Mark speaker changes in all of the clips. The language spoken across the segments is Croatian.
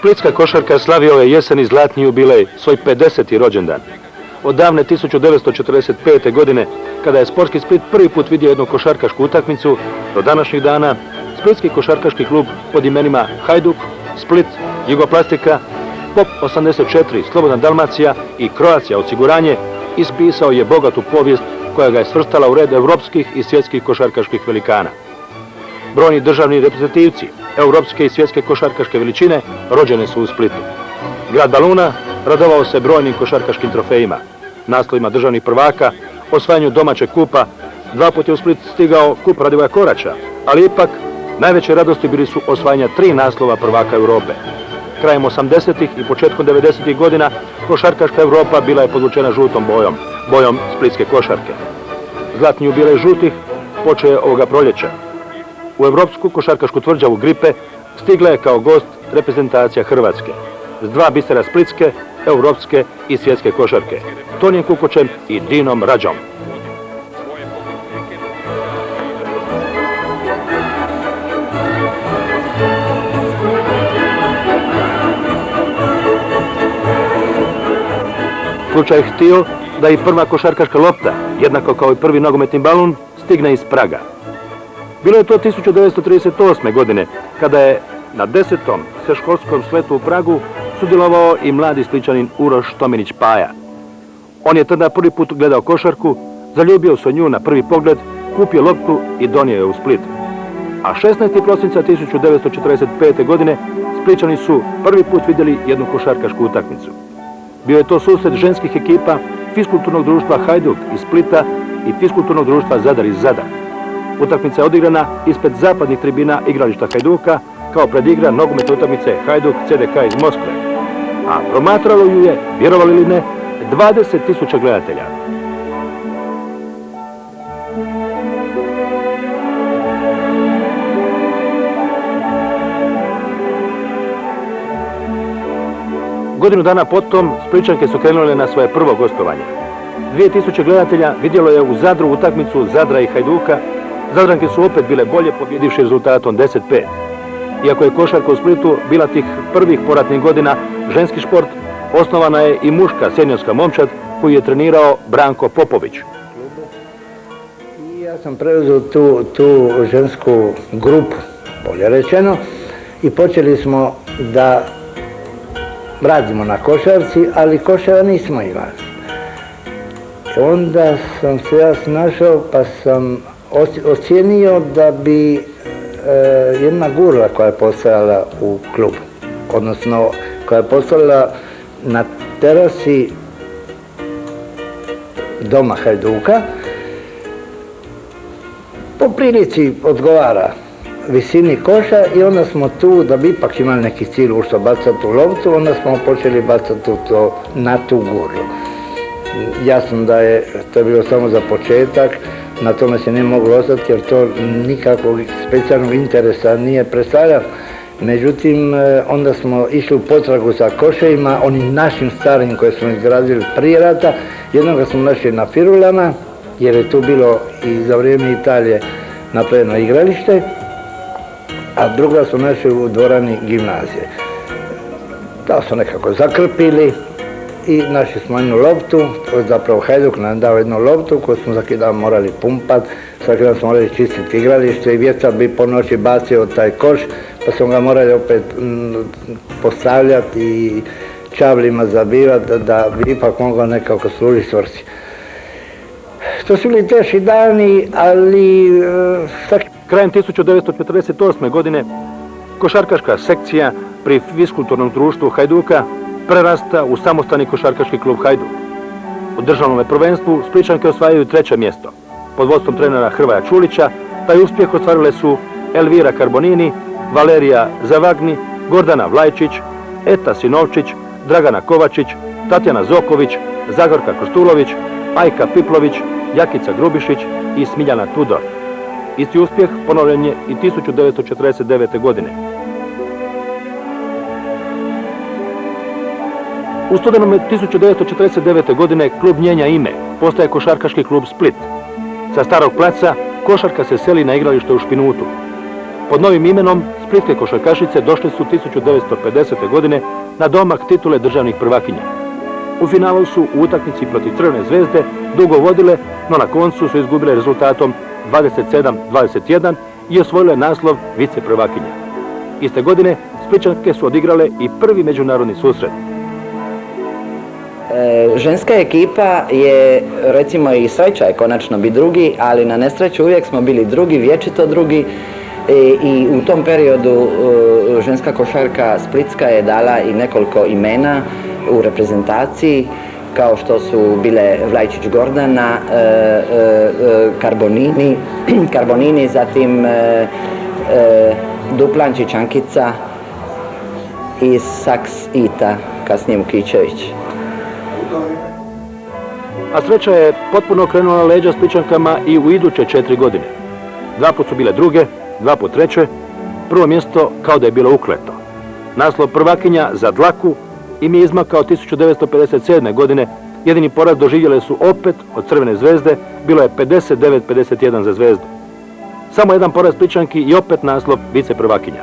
Speaker 1: Splitska košarka slavio je jeseni zlatni jubilej, svoj 50. rođendan. Od davne 1945. godine, kada je sportski Split prvi put vidio jednu košarkašku utakmicu, do današnjih dana Splitski košarkaški klub pod imenima Hajduk, Split, Jugoplastika, Pop 84, Slobodna Dalmacija i Croatia osiguranje ispisao je bogatu povijest koja ga je svrstala u red europskih i svjetskih košarkaških velikana. Brojni državni reprezentativci europske i svjetske košarkaške veličine rođene su u Splitu. Grad Baluna radovao se brojnim košarkaškim trofejima, naslovima državnih prvaka, osvajanju domaćeg kupa, dva puta je u Split stigao kup Radivoja Korača, ali ipak najveće radosti bili su osvajanja 3 naslova prvaka Europe. Krajem 80. i početkom 90. godina košarkaška Europa bila je podvučena žutom bojom splitske košarke. Zlatni jubilej žutih počeo je ovoga proljeća. U europsku košarkašku tvrđavu Gripe stigla je kao gost reprezentacija Hrvatske s 2 bisera splitske, europske i svjetske košarke, Tonijem Kukočem i Dinom Rađom. Slučaj je htio da i prva košarkaška lopta, jednako kao i prvi nogometni balun, stigne iz Praga. Bilo je to 1938. godine, kada je na 10. sveškolskom sletu u Pragu sudjelovao i mladi Splićanin Uroš Tominić Paja. On je tada prvi put gledao košarku, zaljubio se u nju na prvi pogled, kupio loptu i donio je u Split. A 16. prosinca 1945. godine Splićani su prvi put vidjeli jednu košarkašku utakmicu. Bio je to susret ženskih ekipa Fiskulturnog društva Hajduk iz Splita i Fiskulturnog društva Zadar iz Zadra. Utakmica je odigrana ispred zapadnih tribina igrališta Hajduka kao predigra nogometne utakmice Hajduk CDK iz Moskve. A promatralo ju je, vjerovali li ne, 20.000 gledatelja. Godinu dana potom Splićanke su krenule na svoje prvo gostovanje. 2000 gledatelja vidjelo je u Zadru utakmicu Zadra i Hajduka. Zadranke su opet bile bolje, pobjedivši rezultatom 10-5. Iako je košarka u Splitu bila tih prvih poratnih godina ženski šport, osnovana je i muška seniorska momčad koju je trenirao Branko Popović.
Speaker 2: I ja sam preuzeo tu žensku grupu, bolje rečeno, i počeli smo da radimo na košarci, ali košara nismo imali. Onda sam se ja snašao pa sam ocijenio da bi jedna gurla koja je postojala u klubu, odnosno koja je postojala na terasi doma Hajduka, po prilici odgovara visini koša i onda smo tu, da bi ipak imali neki cilj u što bacati u loptu, onda smo počeli bacati na tu gurlu. Jasno da je to bilo samo za početak, na tome se nije moglo ostati jer to nikakvog specijalnog interesa nije predstavljalo. Međutim, onda smo išli u potragu za koševima, onim našim starim koje smo izgradili prije rata. Jednoga smo našli na Firulama, jer je tu bilo i za vrijeme Italije napravljeno igralište, a druga smo našli u dvorani gimnazije. Da smo nekako zakrpili i našli smo jednu loptu, zapravo Hajduk nam dao jednu loptu koju smo svaki dan morali pumpati, svaki dan smo morali čistiti igralište i vjetar bi po noći bacio taj koš, pa smo ga morali opet postavljati i čavlima zabivati da bi ipak moglo nekako služiti svrsi. To su bili teški dani, ali...
Speaker 1: Krajem 1948. godine košarkaška sekcija pri Fiskulturnom društvu Hajduka prerasta u samostalni košarkaški klub Hajduk. U državnom prvenstvu Splićanke osvajaju 3. mjesto. Pod vodstvom trenera Hrvoja Čulića taj uspjeh ostvarile su Elvira Karbonini, Valerija Zavagni, Gordana Vlajčić, Eta Sinovčić, Dragana Kovačić, Tatjana Zoković, Zagorka Kostulović, Ajka Piplović, Jakica Grubišić i Smiljana Tudor. Isti uspjeh ponovljen je i 1949. godine. U studenome 1949. godine klub mijenja ime, postaje košarkaški klub Split. Sa starog placa košarka se seli na igralište u Špinutu. Pod novim imenom Splitske košarkašice došle su 1950. godine na domak titule državnih prvakinja. U finalu su u utakmici protiv Crvene zvezde dugo vodile, no na koncu su izgubile rezultatom 27-21 i osvojile naslov vice prvakinja. Iste godine Splićanke su odigrale i prvi međunarodni susret.
Speaker 3: Ženska ekipa je, recimo i sreća je konačno biti drugi, ali na nesreću uvijek smo bili drugi, vječito drugi i u tom periodu ženska košarka splitska je dala i nekoliko imena u reprezentaciji, kao što su bile Vlajčić Gordana, Karbonini, zatim Duplančić Ankica i Saks Ita, kasnije Mukičević.
Speaker 1: A sreća je potpuno okrenula leđa Splićankama i u iduće 4 godine. 2 put su bile druge, 2 put treće, prvo mjesto kao da je bilo ukleto. Naslov prvakinja za dlaku im je izmakao 1957. godine, jedini poraz doživjele su opet od Crvene zvezde, bilo je 59-51 za Zvezdu. Samo jedan poraz Splićanki i opet naslov vice prvakinja.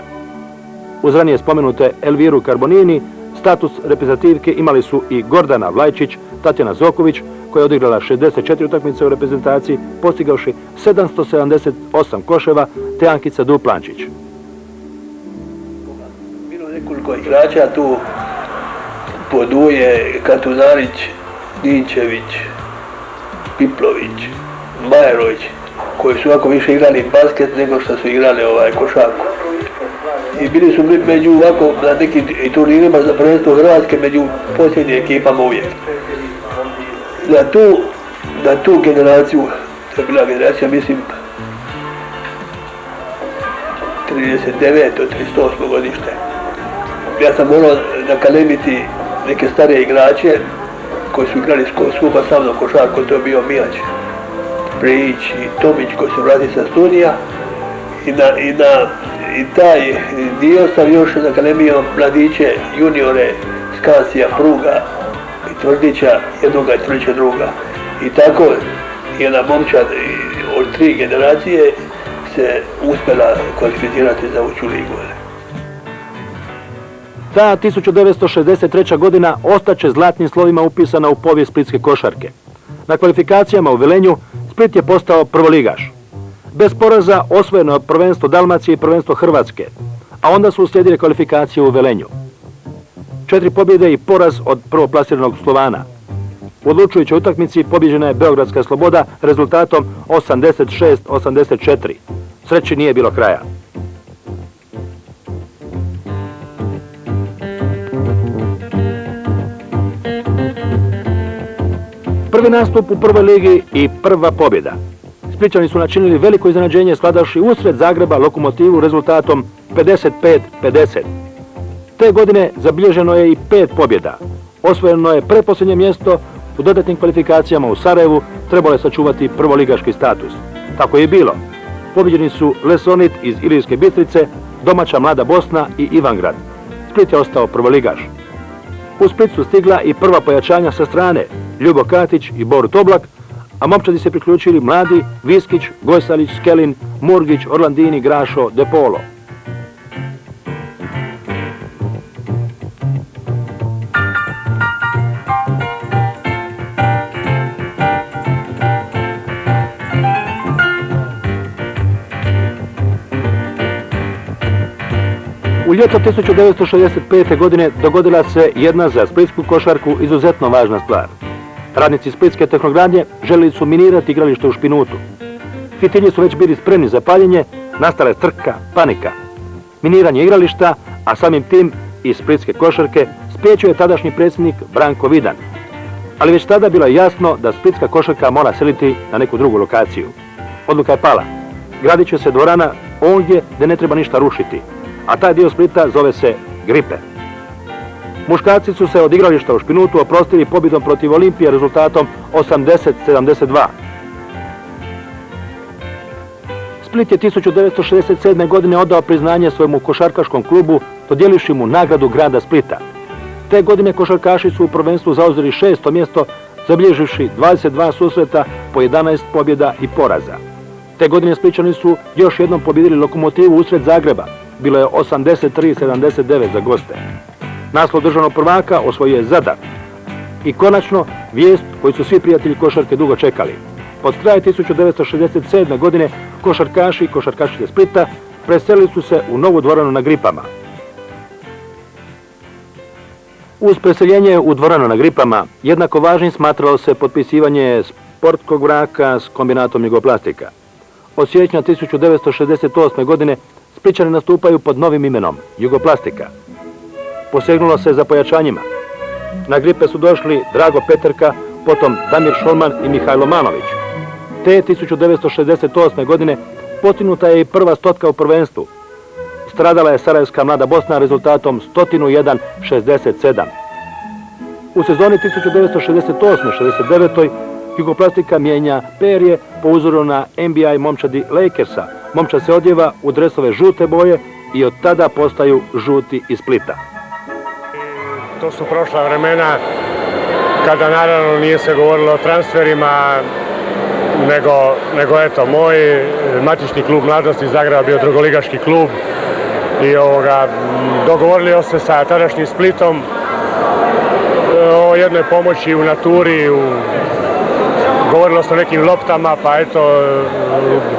Speaker 1: Uz ranije spomenute Elviru Karbonini, status reprezentativke imali su i Gordana Vlajčić, Tatjana Zoković, koja je odigrala 64 utakmice u reprezentaciji, postigavši 778 koševa, te Ankica Duplančić.
Speaker 4: Bilo nekoliko igrača tu, Poduje, Katuzarić, Dinčević, Piplović, Majerović, koji su ovako više igrali basket nego što su igrali košarku. I bili su među ovako na nekim turnirima za prvenstvo Hrvatske među posljednjim ekipama uvijek. Na tu generaciju, to je bila generacija, mislim, 39. 38. godište. Ja sam morao nakalemiti neke starije igrače koji su igrali skupa sa mnom košarku, to je bio Mijać, Prijić i Tomić koji su vratili sa studija. I taj dio sam još nakalemio mladiće, juniore, Skansija, Pruga i Tvrdića, jednoga i treće druga. I tako jedna momčad od 3 generacije se uspjela kvalificirati za ući u ligu.
Speaker 1: Ta 1963. godina ostaće zlatnim slovima upisana u povijest splitske košarke. Na kvalifikacijama u Velenju Split je postao prvoligaš. Bez poraza osvojeno je prvenstvo Dalmacije i prvenstvo Hrvatske, a onda su uslijedile kvalifikacije u Velenju. 4 pobjede i poraz od prvoplasiranog Slovana. U odlučujućoj utakmici pobjeđena je Beogradska Sloboda rezultatom 86-84. Sreći nije bilo kraja. Prvi nastup u prvoj ligi i prva pobjeda. Splićani su načinili veliko iznenađenje skladavši usred Zagreba Lokomotivu rezultatom 55-50. Te godine zabilježeno je i 5 pobjeda. Osvojeno je pretposljednje mjesto, u dodatnim kvalifikacijama u Sarajevu trebalo je sačuvati prvoligaški status. Tako je i bilo. Pobjeđeni su Lesonit iz Ilirske Bistrice, domaća Mlada Bosna i Ivangrad. Split je ostao prvoligaš. U Split su stigla i prva pojačanja sa strane, Ljubo Katić i Borut Oblak, a momčadi se priključili mladi Viskić, Gojsalić, Skelin, Murgić, Orlandini, Grašo, De Polo. U ljeto 1965. godine dogodila se jedna za splitsku košarku izuzetno važna stvar. Radnici splitske tehnogradnje želili su minirati igralište u Špinutu. Fitilji su već bili spremni za paljenje, nastala je trka, panika. Miniranje igrališta, a samim tim i splitske košarke, spriječio je tadašnji predsjednik Branko Vidan. Ali već tada bilo je jasno da splitska košarka mora seliti na neku drugu lokaciju. Odluka je pala. Gradit će se dvorana ondje gdje ne treba ništa rušiti, a taj dio Splita zove se Gripe. Muškarci su se od igrališta u Špinutu oprostili pobjedom protiv Olimpije rezultatom 80-72. Split je 1967. godine odao priznanje svojemu košarkaškom klubu, dodijelivši mu nagradu grada Splita. Te godine košarkaši su u prvenstvu zauzeli 6. mjesto, zabilježivši 22 susreta po 11 pobjeda i poraza. Te godine Splićani su još jednom pobjedili Lokomotivu usred Zagreba, bilo je 83-79 za goste. Naslov državnog prvaka osvojio je Zadar. I konačno, vijest koju su svi prijatelji košarke dugo čekali. Od kraja 1967. godine košarkaši i košarkašice Splita preselili su se u novu dvoranu na Gripama. Uz preseljenje u dvoranu na Gripama jednako važnim smatralo se potpisivanje sportskog braka s kombinatom Jugoplastika. Od siječnja 1968. godine Splićani nastupaju pod novim imenom Jugoplastika. Posegnulo se za pojačanjima. Na Gripe su došli Drago Peterka, potom Damir Šolman i Mihajlo Manović. Te 1968. godine postignuta je i prva stotka u prvenstvu. Stradala je Sarajevska Mlada Bosna rezultatom 101-67. U sezoni 1968-69. Jugoplastika mijenja perje po uzoru na NBA momčadi Lakersa. Momčad se odjeva u dresove žute boje i od tada postaju žuti iz Splita.
Speaker 5: To su prošla vremena kada naravno nije se govorilo o transferima, nego eto, moj matični klub Mladost iz Zagreba bio drugoligaški klub i dogovorili se sa tadašnjim Splitom o jednoj pomoći u naturi, govorilo se o nekim loptama, pa eto,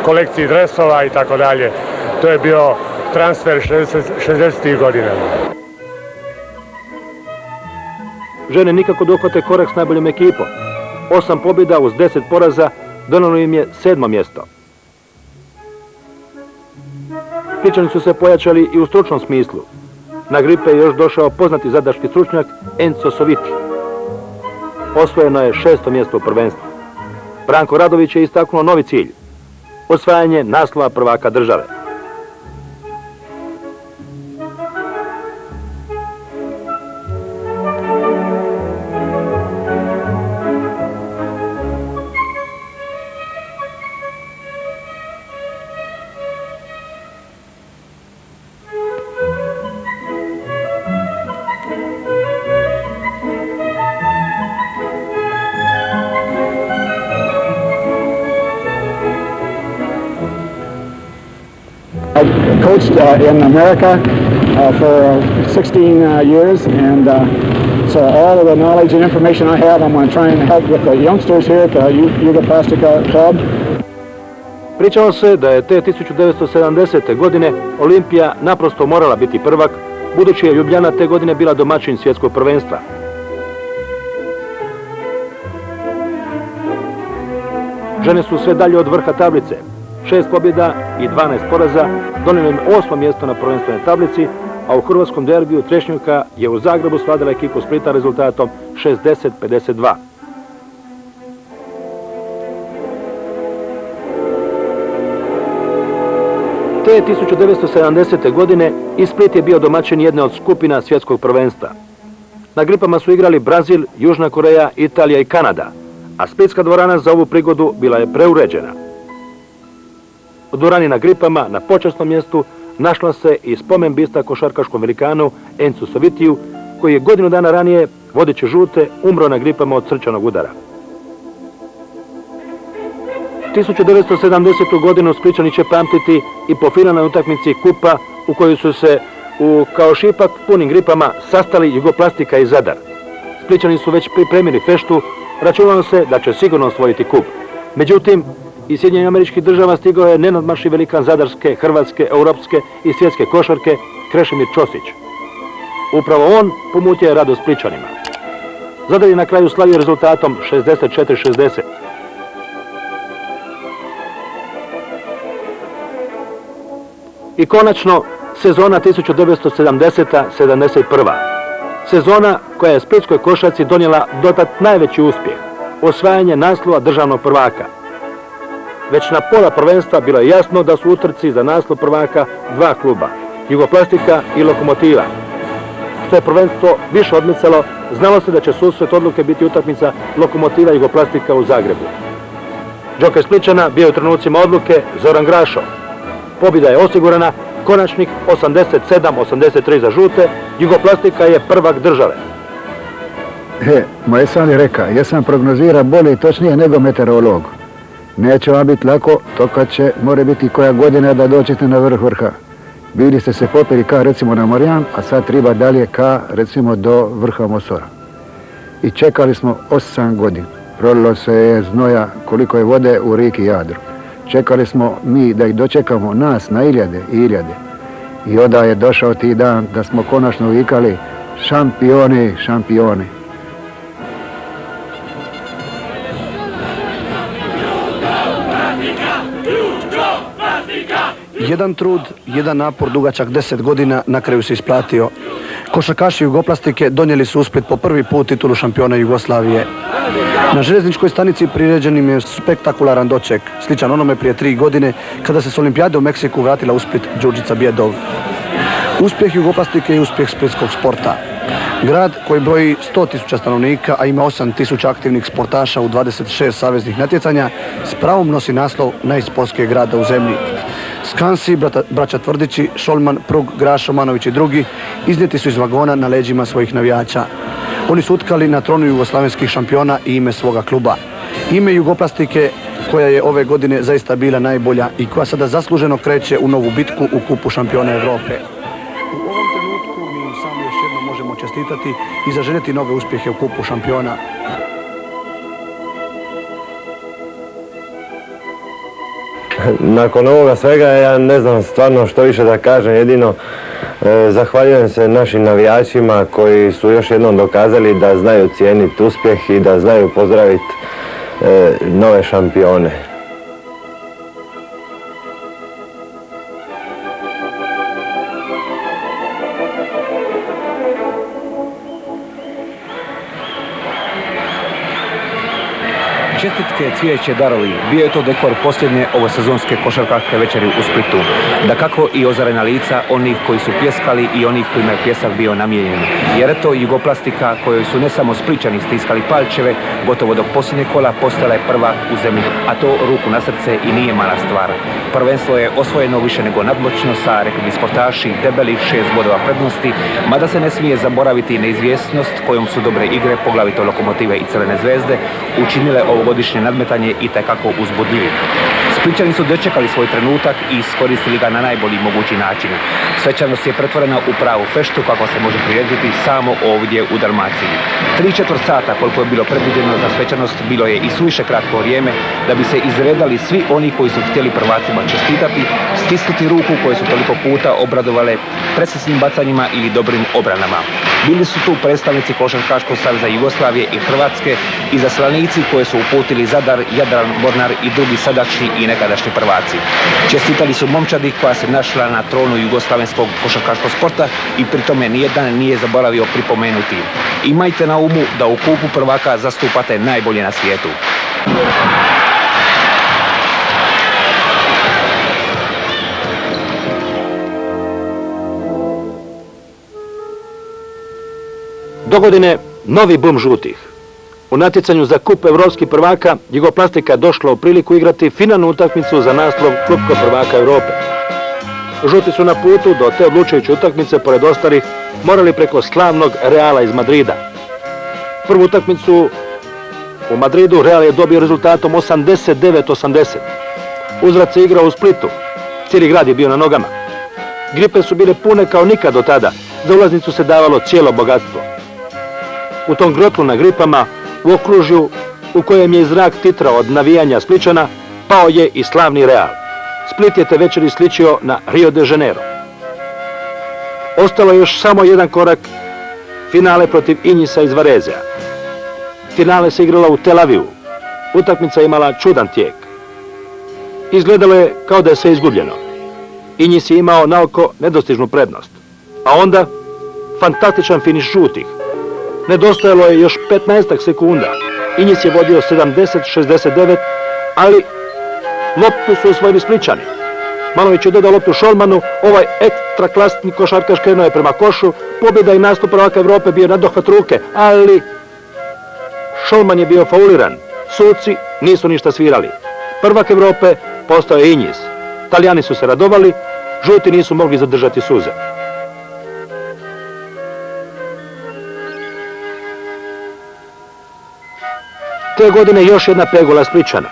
Speaker 5: kolekciji dresova i tako dalje. To je bio transfer 60. godina.
Speaker 1: Žene nikako dohvate korak s najboljom ekipom. 8 pobjeda uz 10 poraza donijelo im je 7. mjesto. Splićani su se pojačali i u stručnom smislu. Na Gripe je još došao poznati zadarski stručnjak Enzo Soviti. Osvojeno je 6. mjesto u prvenstvu. Branko Radović je istaknuo novi cilj. Osvajanje naslova prvaka države.
Speaker 6: I coached in America for 16 years, and so all of the knowledge and information I have, I'm going to try and help with the youngsters here at the Jugoplastika Club.
Speaker 1: Pričalo se da je te 1970. godine Olimpija naprosto morala biti prvak, budući je Ljubljana te godine bila domaćin svjetskog prvenstva. Žene su sve dalje od vrha tablice. 6 pobjeda i 12 poraza donijelo im 8. mjesto na prvenstvenoj tablici, a u hrvatskom derbiju Trešnjevka je u Zagrebu svladala ekipu Splita rezultatom 60-52. Te 1970. godine i Split je bio domaćin jedne od skupina svjetskog prvenstva. Na Gripama su igrali Brazil, Južna Koreja, Italija i Kanada, a splitska dvorana za ovu prigodu bila je preuređena. U dvorani na Gripama, na počasnom mjestu, našla se i spomen bista košarkaškom velikanu Enzu Sovitiju, koji je godinu dana ranije, vodeći žute, umro na Gripama od srčanog udara. 1970. godinu Splićani će pamtiti i po finalnoj utakmici kupa u kojoj su se kao šipak punim Gripama sastali Jugoplastika i Zadar. Splićani su već pripremili feštu, računalo se da će sigurno osvojiti kup. Međutim, iz Sjedinjenih Američkih Država stigao je nenadmašni velikan zadarske, hrvatske, europske i svjetske košarke Krešimir Ćosić. Upravo on pomutio je radost Splićanima. Zadar je na kraju slavio rezultatom 64-60. I konačno, sezona 1970-71. Sezona koja je splitskoj košarci donijela dotad najveći uspjeh, osvajanje naslova državnog prvaka. Već na pola prvenstva bilo je jasno da su u utrci za naslov prvaka dva kluba, Jugoplastika i Lokomotiva. Što je prvenstvo više odmicalo, znalo se da će susret odluke biti utakmica Lokomotiva i Jugoplastika u Zagrebu. Džokej Splićana bio u trenucima odluke Zoran Grašo. Pobjeda je osigurana, konačnik 87-83 za žute, Jugoplastika je prvak države.
Speaker 6: Moje sam je reka, jesam prognozira bolje i točnije nego meteorolog. Neće vam biti lako, to kad će, more biti koja godina da dođete na vrh vrha. bili ste se popeli ka recimo na Marijan, a sad treba dalje ka recimo do vrha Mosora. I čekali smo 8 godina. Prolilo se je znoja koliko je vode u rijeki Jadru. Čekali smo mi da ih dočekamo, nas na iljade i iljade. I onda je došao ti dan da smo konačno vikali šampioni, šampioni.
Speaker 7: Jedan trud, jedan napor dugačak 10 godina na kraju se isplatio. Košarkaši Jugoplastike donijeli su u Split po prvi put titulu šampiona Jugoslavije. Na željezničkoj stanici priređen im je spektakularan doček, sličan onome prije 3 godine kada se s olimpijade u Meksiku vratila u Split Đurđica Bjedov. Uspjeh Jugoplastike je uspjeh splitskog sporta. Grad koji broji 100.000 stanovnika, a ima 8.000 aktivnih sportaša u 26 saveznih natjecanja, s pravom nosi naslov najsportskijeg grada u zemlji. Skansi, braća Tvrdići, Šolman, Prug, Grašo, Manović i drugi iznijeti su iz vagona na leđima svojih navijača. Oni su utkali na tronu jugoslavenskih šampiona i ime svoga kluba. Ime Jugoplastike koja je ove godine zaista bila najbolja i koja sada zasluženo kreće u novu bitku u kupu šampiona Europe. U ovom trenutku mi im samo još jednom možemo čestitati i zaželjeti nove uspjehe u kupu šampiona.
Speaker 8: Nakon ovoga svega ja ne znam stvarno što više da kažem, jedino zahvaljujem se našim navijačima koji su još jednom dokazali da znaju cijeniti uspjeh i da znaju pozdraviti nove šampione.
Speaker 9: Čestitke, cvijeće, darovi. Bio je to dekor posljednje ovosezonske košarkaške večeri u Splitu. Dakako i ozarena lica onih koji su pljeskali i onih kojima je pljesak bio namijenjen. Jer eto Jugoplastika kojoj su ne samo Splićani stiskali palčeve, gotovo do posljednjeg kola postala je prva u zemlji. A to ruku na srce i nije mala stvar. Prvenstvo je osvojeno više nego nadmoćno sa, rekli bi sportaši, debelih 6 bodova prednosti, mada se ne smije zaboraviti neizvjesnost kojom su dobre igre, poglavito Lokomotive i Crvene zvezde, učinile ovogodišnje nadmetanje i tekako uzbudljivi. Splićani su dočekali svoj trenutak i iskoristili ga na najbolji mogući način. Svečanost je pretvorena u pravu feštu, kako se može prirediti samo ovdje u Dalmaciji. 3/4 sata koliko je bilo predviđeno za svečanost bilo je i suviše kratko vrijeme da bi se izredali svi oni koji su htjeli prvacima čestitati, stisnuti ruku koje su toliko puta obradovale presisnim bacanjima ili dobrim obranama. Bili su tu predstavnici Košarkaškog saveza Jugoslavije i Hrvatske, izaslanici koje su uputili Zadar, Jadran, Mornar i drugi sadašnji i nekadašnji prvaci. Čestitali su momčadi koja se našla na tronu jugoslavenskog košarkaškog sporta i pri tome nijedan nije zaboravio pripomenuti: imajte na umu da u kupu prvaka zastupate najbolje na svijetu.
Speaker 1: Dogodine novi bum žutih. U natjecanju za kup evropskih prvaka Jugoplastika je došla u priliku igrati finalnu utakmicu za naslov klupskog prvaka Europe. Žuti su na putu do te odlučujuće utakmice, pored ostalih, morali preko slavnog Reala iz Madrida. Prvu utakmicu u Madridu Real je dobio rezultatom 89-80. Uzvrat se igrao u Splitu. Cijeli grad je bio na nogama. Gripe su bile pune kao nikad do tada. Za ulaznicu se davalo cijelo bogatstvo. U tom grotlu na gripama, u okružju u kojem je zrak titrao od navijanja Splićana, pao je i slavni Real. Split je te večeri sličio na Rio de Janeiro. Ostalo je još samo jedan korak, finale protiv Injisa iz Varezea. Finale se igrala u Tel Avivu. Utakmica je imala čudan tijek. Izgledalo je kao da je sve izgubljeno. Injis je imao naoko nedostižnu prednost. A onda, fantastičan finiš žutih. Nedostajalo je još 15 sekunda. Injis je vodio 70-69, ali loptu su osvojili Splićani. Manović je dodao loptu Šolmanu, ovaj ekstra klasni košarkaš krenuo je prema košu, pobjeda i nastup prvaka Europe bio na dohvat ruke, ali Šolman je bio fauliran. Suci nisu ništa svirali. Prvak Europe postao je Injis. Talijani su se radovali, žuti nisu mogli zadržati suze. Te godine još jedna pegula Splićana.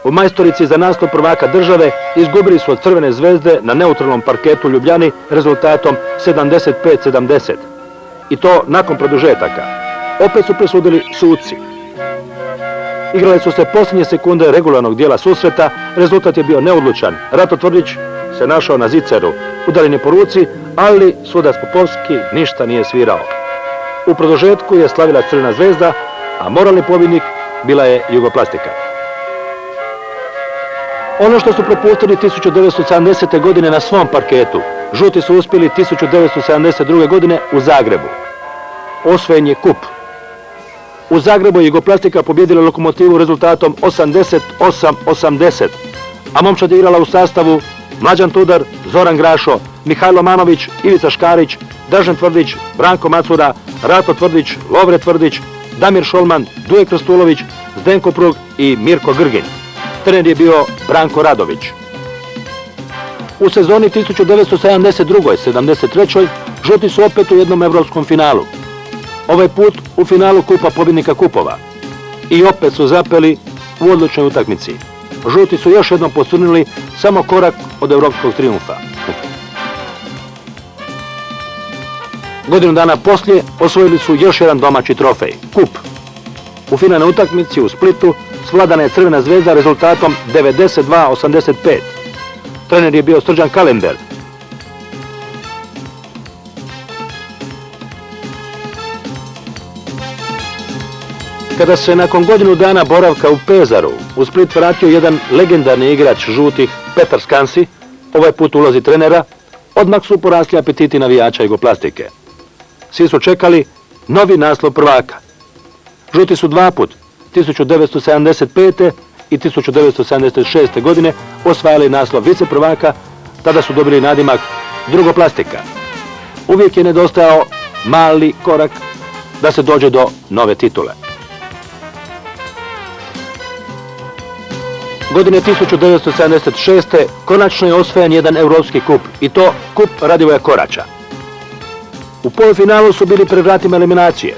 Speaker 1: U majstorici za naslov prvaka države izgubili su od Crvene zvezde na neutralnom parketu u Ljubljani rezultatom 75-70. I to nakon produžetaka. Opet su presudili suci. Igrale su se posljednje sekunde regularnog dijela susreta, rezultat je bio neodlučan. Rato Tvrdić se našao na ziceru, udaljen je po ruci, ali sudac Popovski ništa nije svirao. U produžetku je slavila Crvena zvezda, a moralni pobjednik bila je Jugoplastika. Ono što su propustili 1970. godine na svom parketu, žuti su uspjeli 1972. godine u Zagrebu. Osvojen je kup. U Zagrebu je Jugoplastika pobjedila Lokomotivu rezultatom 88-80, a momčad je igrala u sastavu Mlađan Tudar, Zoran Grašo, Mihajlo Manović, Ivica Škarić, Dražen Tvrdić, Branko Macura, Rato Tvrdić, Lovre Tvrdić, Damir Šolman, Duje Krstulović, Zdenko Prug i Mirko Grgin. Trener je bio Branko Radović. U sezoni 1972-73. žuti su opet u jednom evropskom finalu. Ovaj put u finalu Kupa pobjednika kupova. I opet su zapeli u odlučnoj utakmici. Žuti su još jednom posrnuli samo korak od evropskog trijumfa. Godinu dana poslije osvojili su još jedan domaći trofej, kup. U finalnoj utakmici u Splitu svladana je Crvena zvezda rezultatom 92-85. Trener je bio Srđan Kalember. Kada se nakon godinu dana boravka u Pezaru u Split vratio jedan legendarni igrač žutih, Petar Skansi, ovaj put ulazi trenera, odmah su porasli apetiti navijača Jugoplastike. Svi su čekali novi naslov prvaka. Žuti su dva put, 1975. i 1976. godine, osvajali naslov viceprvaka, tada su dobili nadimak Drugoplastika. Uvijek je nedostajao mali korak da se dođe do nove titule. Godine 1976. konačno je osvojen jedan europski kup, i to kup Radivoja Korača. U polufinalu su bili pred vratima eliminacije.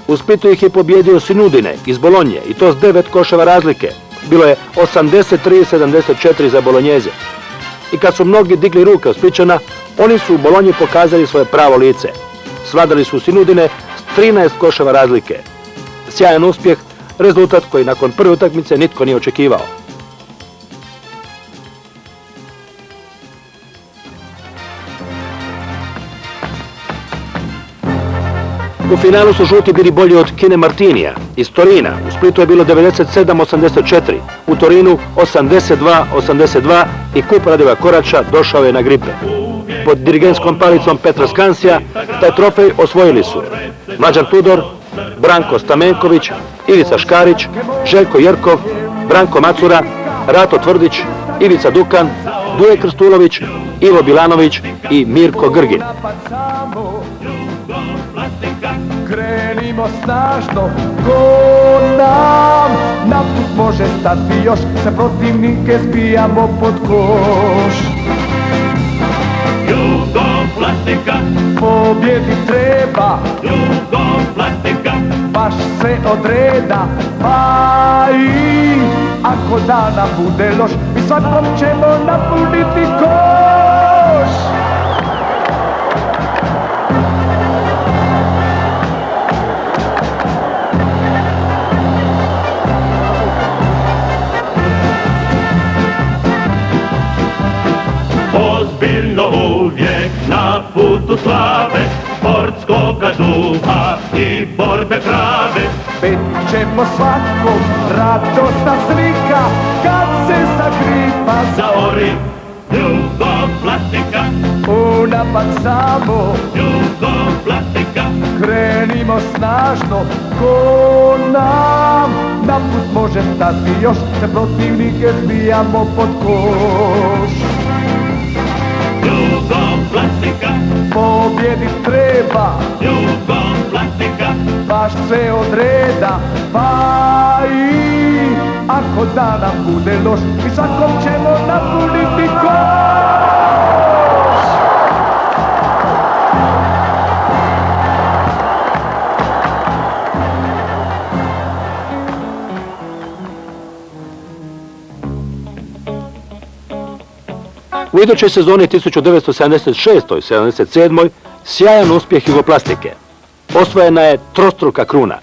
Speaker 1: U Splitu ih je pobjedio Sinudine iz Bolonje, i to s 9 koševa razlike. Bilo je 83-74 za Bolonjeze. I kad su mnogi digli ruke od Spličana, oni su u Bolonji pokazali svoje pravo lice. Svladali su Sinudine s 13 koševa razlike. Sjajan uspjeh, rezultat koji nakon prve utakmice nitko nije očekivao. U finalu su žuti bili bolji od Kine Martinija iz Torina. U Splitu je bilo 97-84, u Torinu 82-82 i kup Radivoja Korača došao je na Gripe. Pod dirigentskom palicom Petra Skansija taj trofej osvojili su Mlađan Tudor, Branko Stamenković, Ivica Škarić, Željko Jerkov, Branko Macura, Rato Tvrdić, Ivica Dukan, Duje Krstulović, Ivo Bilanović i Mirko Grgin.
Speaker 10: Krenimo snažno, ko nam na put može stati još, se protivnike zbijamo pod koš. Jugoplastika, pobjedi treba, Jugoplastika, baš se odreda, pa i ako dana bude loš, mi svakom ćemo napuniti koš.
Speaker 11: Ozbiljno uvijek na putu slave, sportskoga duha i borbe prave.
Speaker 10: Pet ćemo svakom radosna slika, kad se zagripa
Speaker 11: zaori Jugoplastika.
Speaker 10: U napad samo
Speaker 11: Jugoplastika,
Speaker 10: krenimo snažno, ko nam na put može stati još, se protivnike zbijamo pod koš.
Speaker 11: Jugoplastika,
Speaker 10: pobjedi treba,
Speaker 11: Jugoplastika,
Speaker 10: baš se odreda, pa i ako da nam bude loš, mi svakom ćemo napuniti koš.
Speaker 1: U idućoj sezoni 1976-77 sjajan uspjeh Jugoplastike. Osvojena je trostruka kruna.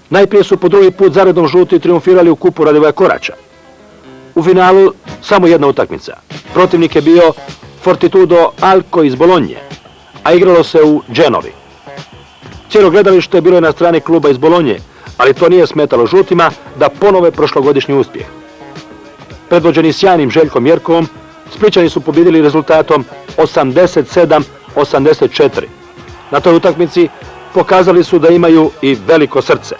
Speaker 1: Najprije su po drugi put zaredom žuti triumfirali u kupu Radivoja Koraća. U finalu samo jedna utakmica. Protivnik je bio Fortitudo Alco iz Bolonje, a igralo se u Genovi. Cijelo gledalište bilo je na strani kluba iz Bolonje, ali to nije smetalo žutima da ponove prošlogodišnji uspjeh. Predvođeni sjajnim Željkom Jerkovom, Splićani su pobjedili rezultatom 87-84. Na toj utakmici pokazali su da imaju i veliko srce.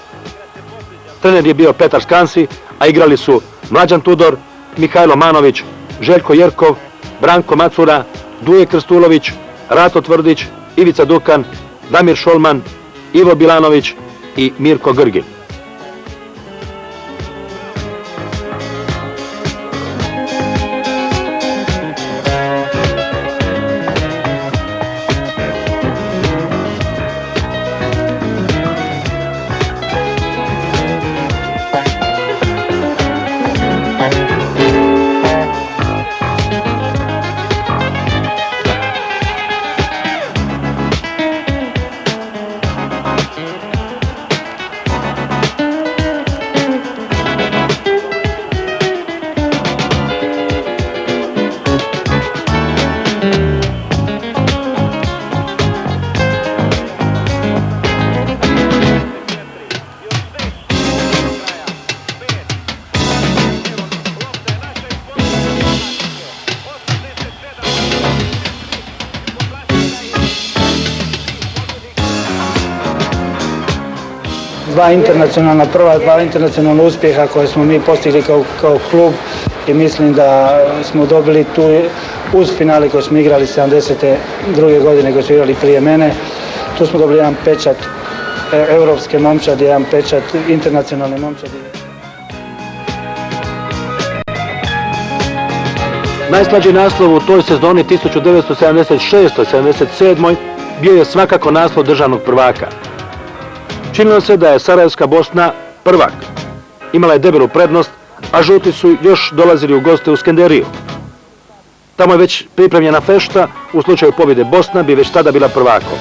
Speaker 1: Trener je bio Petar Skansi, a igrali su Mlađan Tudor, Mihajlo Manović, Željko Jerkov, Branko Macura, Duje Krstulović, Rato Tvrdić, Ivica Dukan, Damir Šolman, Ivo Bilanović i Mirko Grgin.
Speaker 12: Dva internacionalna uspjeha koje smo mi postigli kao klub i mislim da smo dobili tu uz finale koje smo igrali 72. godine koje su igrali prije mene. Tu smo dobili jedan pečat europske momčadi, jedan pečat internacionalne momčadi.
Speaker 1: Najslađi naslov u toj sezoni 1976-77 bio je svakako naslov državnog prvaka. Činilo se da je Sarajevska Bosna prvak. Imala je debelu prednost, a žuti su još dolazili u goste u Skenderiju. Tamo je već pripremljena fešta, u slučaju pobjede Bosna bi već tada bila prvakom.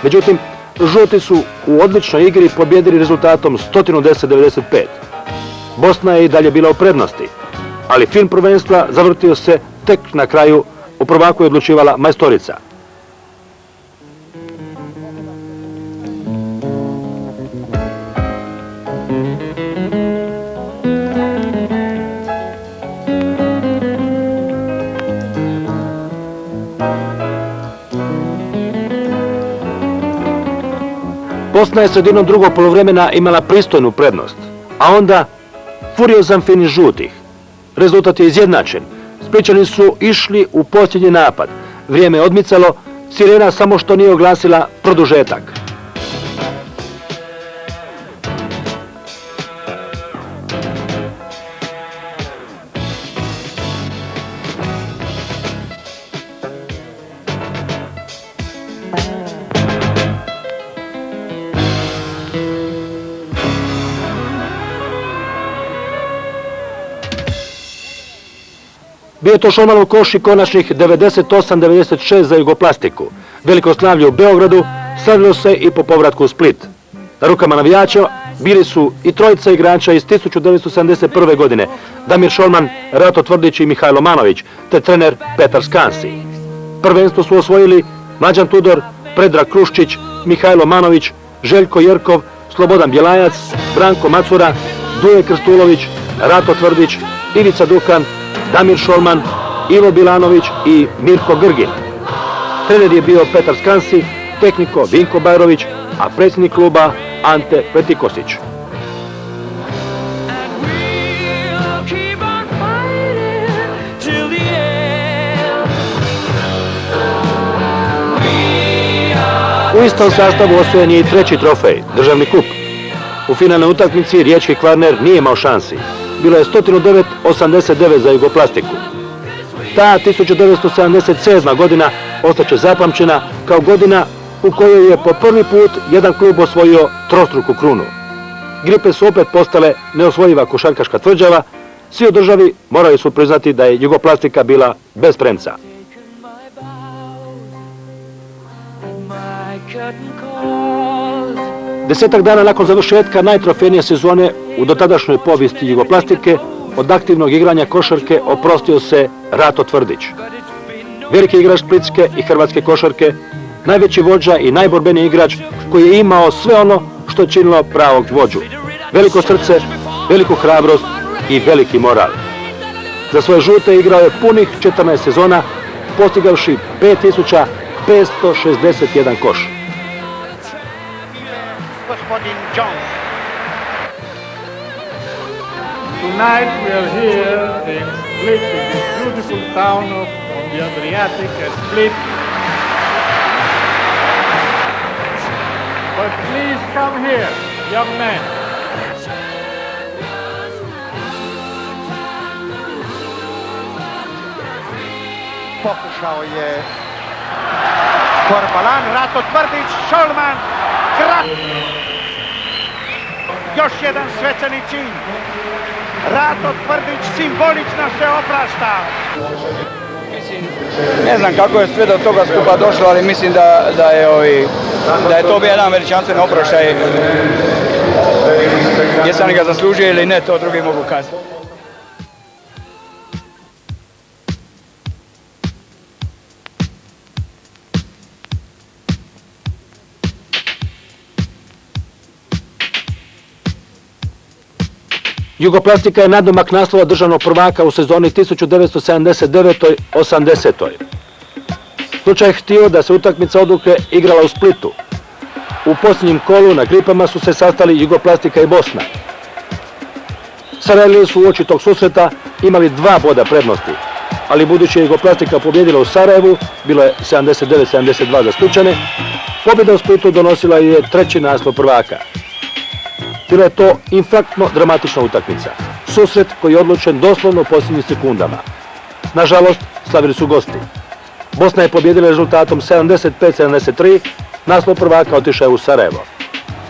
Speaker 1: Međutim, žuti su u odličnoj igri pobjedili rezultatom 110-95. Bosna je i dalje bila u prednosti, ali film prvenstva zavrtio se tek na kraju, u prvaku je odlučivala majstorica. Bosna je sredinom drugog poluvremena imala pristojnu prednost, a onda furiozan finiš žutih. Rezultat je izjednačen. Splićani su išli u posljednji napad. Vrijeme je odmicalo, sirena samo što nije oglasila produžetak. Bio je to Šolmanov koš i konačnih 98-96 za Jugoplastiku. Veliko slavlje u Beogradu slavilo se i po povratku u Split. Na rukama navijača bili su i trojica igrača iz 1971. godine, Damir Šolman, Rato Tvrdić i Mihajlo Manović, te trener Petar Skansi. Prvenstvo su osvojili Mlađan Tudor, Predrag Kruščić, Mihajlo Manović, Željko Jerkov, Slobodan Bjelajac, Branko Macura, Duje Krstulović, Rato Tvrdić, Ivica Dukan, Damir Šolman, Ivo Bilanović i Mirko Grgin. Trener je bio Petar Skansi, tehniko Vinko Bajrović, a predsjednik kluba Ante Petikosić. U istom sastavu osvojen je i treći trofej, državni kup. U finalnoj utakmici riječki Kvarner nije imao šansi. Bilo je 109-89 za Jugoplastiku. Ta 1977. godina ostaće zapamćena kao godina u kojoj je po prvi put jedan klub osvojio trostruku krunu. Gripe su opet postale neosvojiva košarkaška tvrđava, Svi u državi morali su priznati da je Jugoplastika bila bez premca. Desetak dana nakon završetka najtrofejnije sezone u dotadašnjoj povijesti Jugoplastike, od aktivnog igranja košarke oprostio se Rato Tvrdić. Veliki igrač splitske i hrvatske košarke, najveći vođa i najborbeniji igrač koji je imao sve ono što je činilo pravog vođu. Veliko srce, veliku hrabrost i veliki moral. Za svoje žute igrao je punih 14 sezona, postigavši 5561 koš.
Speaker 13: Gospodin Jones.
Speaker 14: Tonight we are here in Split, in this beautiful town on the Adriatic at Split. But please come here, young man.
Speaker 13: Pokušao je Korbalan, Rato Tvrdić, Šolman, još jedan svečani čin. Rato Tvrdić simbolično se oprašta.
Speaker 15: Ne znam kako je sve do toga skupa došlo, ali mislim da je to bio jedan veličanstven oproštaj. Jesam li ga zaslužio ili ne, to drugi mogu kazati.
Speaker 1: Jugoplastika je nadomak naslova državnog prvaka u sezoni 1979-80. Slučaj je htio da se utakmica odluke igrala u Splitu. U posljednjem kolu na Gripama su se sastali Jugoplastika i Bosna. Sarajevljani su uoči tog susreta imali 2 boda prednosti, ali budući je Jugoplastika pobjedila u Sarajevu, bilo je 79-72 za Spličane, pobjeda u Splitu donosila je 3. naslov prvaka. Bila je to infarktno dramatična utakmica. Susret koji je odlučen doslovno u posljednjim sekundama. Nažalost, slavili su gosti. Bosna je pobjedila rezultatom 75-73, naslov prvaka otišao je u Sarajevo.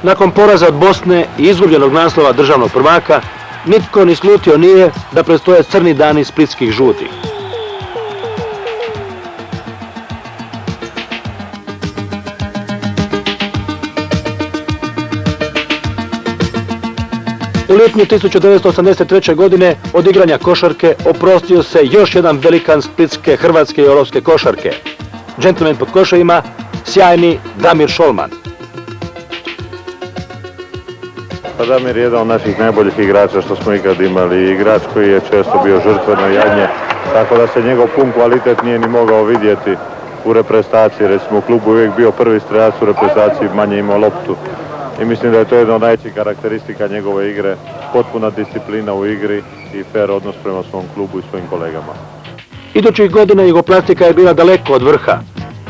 Speaker 1: Nakon poraza od Bosne i izgubljenog naslova državnog prvaka, nitko ni slutio nije da predstoje crni dani splitskih žutih. U lipnju 1983. godine od igranja košarke oprostio se još jedan velikan splitske, hrvatske i olovske košarke. Džentlmen pod koševima, sjajni Damir Šolman.
Speaker 16: Pa Damir je jedan od naših najboljih igrača što smo ikad imali. Igrač koji je često bio žrtveno jadnje, tako da se njegov pun kvalitet nije ni mogao vidjeti u reprezentaciji. Recimo u klubu uvijek bio prvi strelac u reprezentaciji, manje imao loptu. I mislim da je to jedna od najvećih karakteristika njegove igre, potpuna disciplina u igri i fair odnos prema svom klubu i svojim kolegama.
Speaker 1: Idućih godina Jugoplastika je bila daleko od vrha.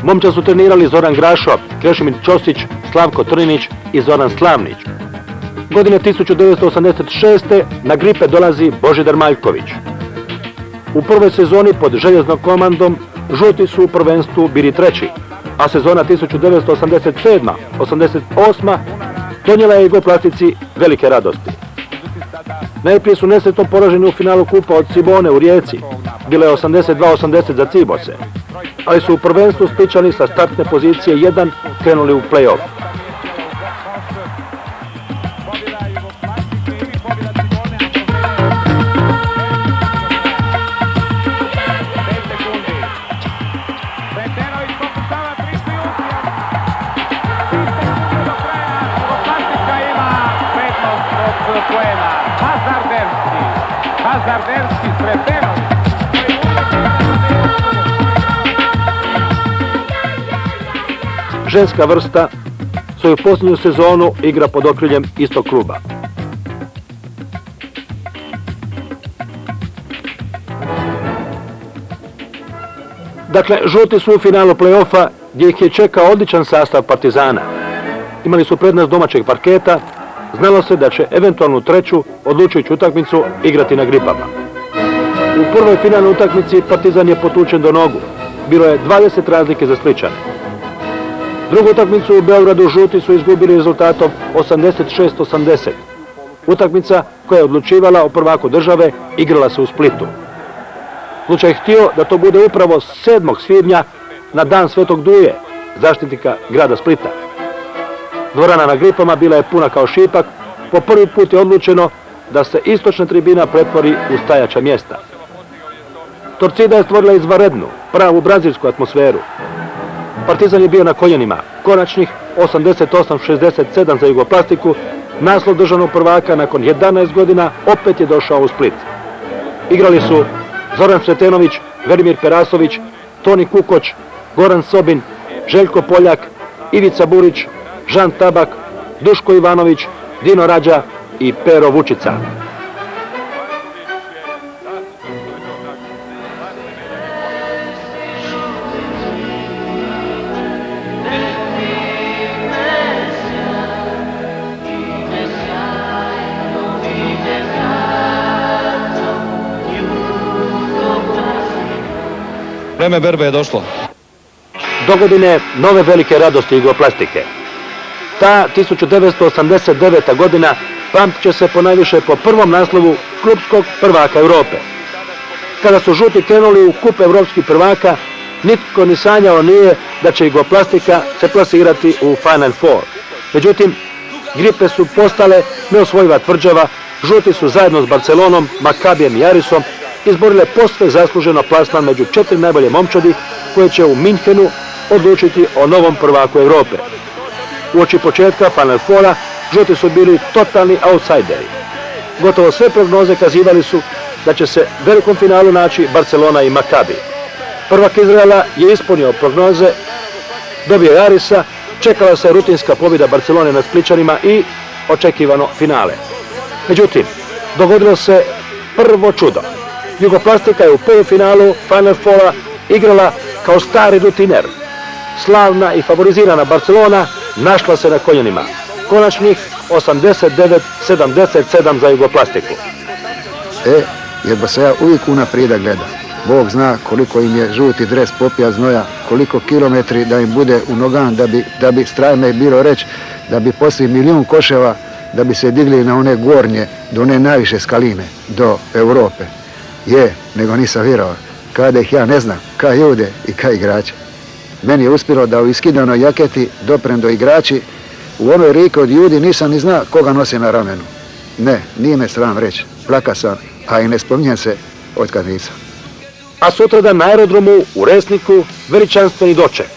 Speaker 1: Momčad su trenirali Zoran Grašo, Krešimir Ćosić, Slavko Trninić i Zoran Slavnić. Godine 1986. na Gripe dolazi Božidar Maljković. U prvoj sezoni pod željeznom komandom žuti su u prvenstvu bili 3. a sezona 1987-88 donijela je Jugoplastici velike radosti. Najprije su nesretno poraženi u finalu kupa od Cibone u Rijeci, bilo je 82-80 za Cibose, ali su u prvenstvu Spličani sa startne pozicije 1 krenuli u play-off. Ženska vrsta svoju posljednju sezonu igra pod okriljem istog kluba. Dakle, žuti su u finalu play-offa gdje ih je čekao odličan sastav Partizana. Imali su prednost domaćeg parketa, znalo se da će eventualnu 3. odlučujuću utakmicu igrati na Gripama. U prvoj finalnoj utakmici Partizan je potučen do nogu. Bilo je 20 razlike za Spličane. Drugu utakmicu u Beogradu žuti su izgubili rezultatom 86-80. Utakmica koja je odlučivala o prvaku države igrala se u Splitu. Slučaj je htio da to bude upravo 7. svibnja na dan Svetog Duje, zaštitnika grada Splita. Dvorana na Gripama bila je puna kao šipak, po prvi put je odlučeno da se istočna tribina pretvori u stajaća mjesta. Torcida je stvorila izvanrednu, pravu brazilsku atmosferu. Partizan je bio na koljenima, konačnih 88-67 za Jugoplastiku, naslov državnog prvaka nakon 11 godina opet je došao u Split. Igrali su Zoran Sretenović, Velimir Perasović, Toni Kukoć, Goran Sobin, Željko Poljak, Ivica Burić, Žan Tabak, Duško Ivanović, Dino Rađa i Pero Vučica.
Speaker 17: Vreme berbe je došlo.
Speaker 1: Dogodine nove velike radosti Jugoplastike. Ta 1989. godina pamtit će se ponajviše po prvom naslovu klupskog prvaka Europe. Kada su žuti krenuli u kup evropskih prvaka, nitko ni sanjao nije da će Jugoplastika se plasirati u Final Four. Međutim, Gripe su postale neosvojiva tvrđava, žuti su zajedno s Barcelonom, Makabijem i Arisom izborile posve zasluženo plasman među 4 najbolje momčadi koje će u Minhenu odlučiti o novom prvaku Europe. Uoči početka Final Fora žuti su bili totalni outsideri. Gotovo sve prognoze kazivali su da će se u velikom finalu naći Barcelona i Makabi. Prvak Izraela je ispunio prognoze, dobio je Arisa, čekala se rutinska pobjeda Barcelone nad Spličanima i očekivano finale. Međutim, dogodilo se prvo čudo. Jugoplastika je u polufinalu Final Fora igrala kao stari rutiner. Slavna i favorizirana Barcelona našla se na koljenima. Konačnih 89-77 za Jugoplastiku.
Speaker 18: Jedva se ja uvijek unaprijed gleda. Bog zna koliko im je žuti dres popija znoja, koliko kilometri da im bude u nogan, da bi strajme bilo reći, da bi poslije 1.000.000 koševa, da bi se digli na one gornje, do one najviše skaline, do Europe. Nego nisam vjerovao. Kada ih ja ne znam, kaj ljude i kaj igrače. Meni je uspjelo da u iskidanoj jaketi doprem do igrači, u onoj rike od ljudi nisam ni zna koga nosi na ramenu. Ne, nije me sram reći, plaka sam, a i ne spominjem se otkad nisam.
Speaker 1: A sutradan na aerodromu u Resniku veličanstveni doček.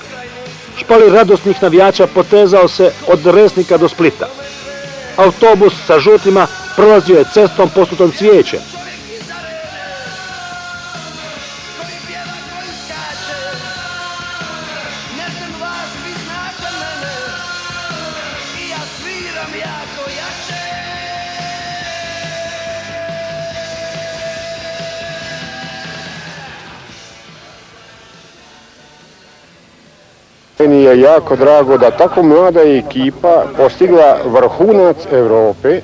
Speaker 1: Špali radosnih navijača potezao se od Resnika do Splita. Autobus sa žutima prolazio je cestom posutom cvijećem.
Speaker 19: Meni je jako drago da tako mlada ekipa postigla vrhunac Europe.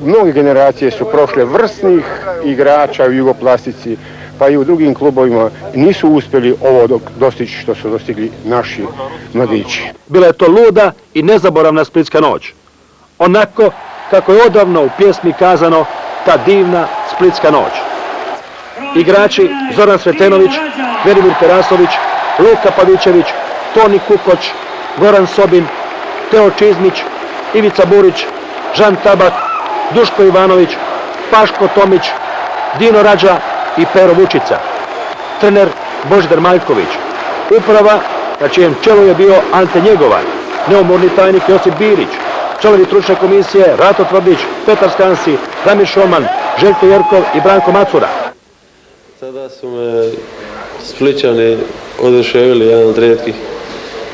Speaker 19: Mnoge generacije su prošle vrsnih igrača u Jugoplastici, pa i u drugim klubovima nisu uspjeli ovo dostići što su dostigli naši mladići.
Speaker 1: Bila je to luda i nezaboravna splitska noć. Onako kako je odavno u pjesmi kazano ta divna splitska noć. Igrači Zoran Sretenović, Velimir Perasović, Luka Pavićević, Toni Kukoć, Goran Sobin, Teo Čizmić, Ivica Burić, Žan Tabak, Duško Ivanović, Paško Tomić, Dino Rađa i Pero Vučica. Trener Božidar Maljković. Uprava na čijem čelu je bio Ante Njegovan, neumorni tajnik Josip Birić, članovi stručne komisije Rato Tvrdić, Petar Skansi, Damir Šolman, Željko Jerkov i Branko Macura.
Speaker 20: Tada su me Spličani oduševili, jedan od rijetkih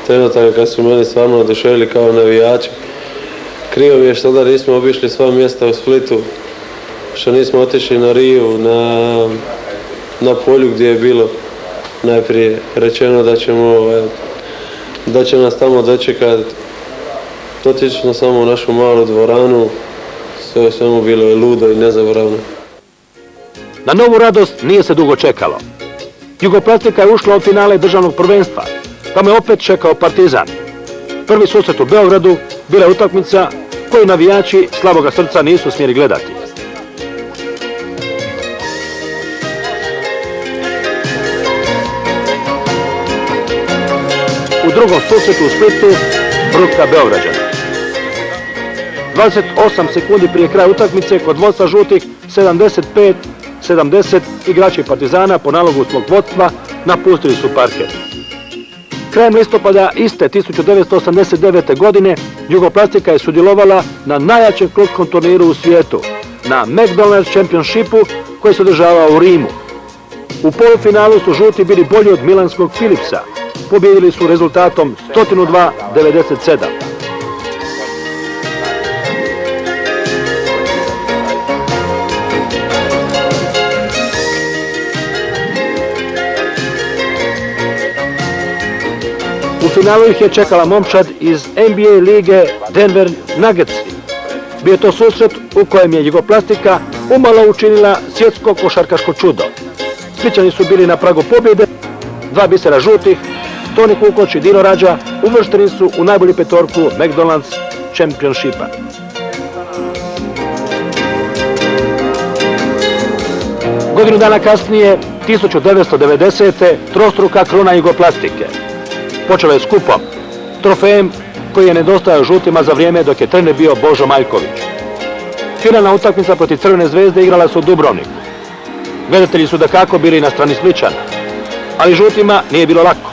Speaker 20: trenutaka kad su meni stvarno oduševili kao navijači. Krivo mi je što da nismo obišli sva mjesta u Splitu, što nismo otišli na Riju, na polju gdje je bilo najprije rečeno da će nas tamo dočekati. Otišli smo samo u našu malu dvoranu, sve u svemu bilo je ludo i nezaboravno.
Speaker 1: Na novu radost nije se dugo čekalo. Jugoplastika je ušla u finale državnog prvenstva. Tamo je opet čekao Partizan. Prvi susret u Beogradu bila je utakmica koji navijači slaboga srca nisu smjeli gledati. U drugom susretu u Splitu bruka Beograđana. 28 sekundi prije kraja utakmice kod vodstva žutih 75-70 igrači Partizana po nalogu svog vodstva napustili su parket. Krajem listopada iste 1989. godine Jugoplastika je sudjelovala na najjačem klupskom turniru u svijetu, na McDonald's Championshipu koji se održavao u Rimu. U polufinalu su žuti bili bolji od milanskog Philipsa. Pobijedili su rezultatom 102-97. U finalu ih je čekala momčad iz NBA lige Denver Nuggetsi. Bio je to susret u kojem je Jugoplastika umalo učinila svjetsko košarkaško čudo. Splićani su bili na pragu pobjede, dva bisera žutih, Toni Kukoč i Dino Rađa uvršteni su u najbolju petorku McDonald's Championshipa. Godinu dana kasnije, 1990. trostruka kruna Jugoplastike. Počelo je skupom, trofejem koji je nedostajao žutima za vrijeme dok je trener bio Božo Maljković. Finalna utakmica protiv Crvene zvezde igrala su u Dubrovniku. Gledatelji su dakako bili na strani Splićana, ali žutima nije bilo lako.